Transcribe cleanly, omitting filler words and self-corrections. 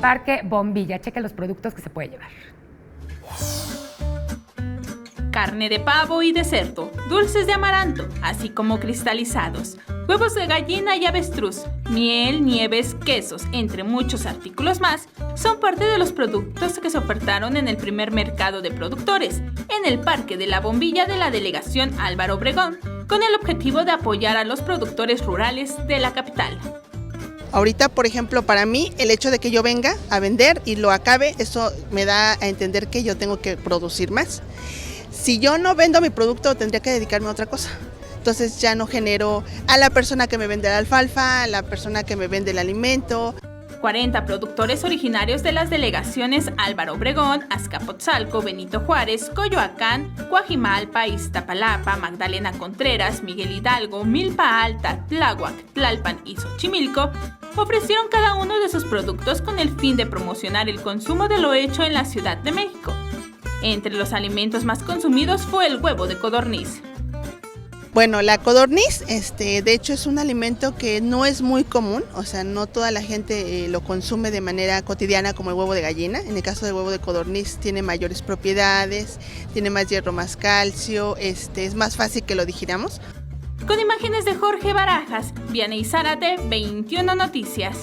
Parque Bombilla. Cheque los productos que se puede llevar. Carne de pavo y de cerdo, dulces de amaranto, así como cristalizados, huevos de gallina y avestruz, miel, nieves, quesos, entre muchos artículos más, son parte de los productos que se ofertaron en el primer mercado de productores, en el Parque de la Bombilla de la Delegación Álvaro Obregón, con el objetivo de apoyar a los productores rurales de la capital. Ahorita, por ejemplo, para mí, el hecho de que yo venga a vender y lo acabe, eso me da a entender que yo tengo que producir más. Si yo no vendo mi producto, tendría que dedicarme a otra cosa. Entonces ya no genero a la persona que me vende la alfalfa, a la persona que me vende el alimento. 40 productores originarios de las delegaciones Álvaro Obregón, Azcapotzalco, Benito Juárez, Coyoacán, Coajimalpa, Iztapalapa, Magdalena Contreras, Miguel Hidalgo, Milpa Alta, Tláhuac, Tlalpan y Xochimilco ofrecieron cada uno de sus productos con el fin de promocionar el consumo de lo hecho en la Ciudad de México. Entre los alimentos más consumidos fue el huevo de codorniz. Bueno, la codorniz, de hecho es un alimento que no es muy común, o sea, no toda la gente lo consume de manera cotidiana como el huevo de gallina. En el caso del huevo de codorniz tiene mayores propiedades, tiene más hierro, más calcio, es más fácil que lo digiramos. Con imágenes de Jorge Barajas, Vianey Zárate, 21 Noticias.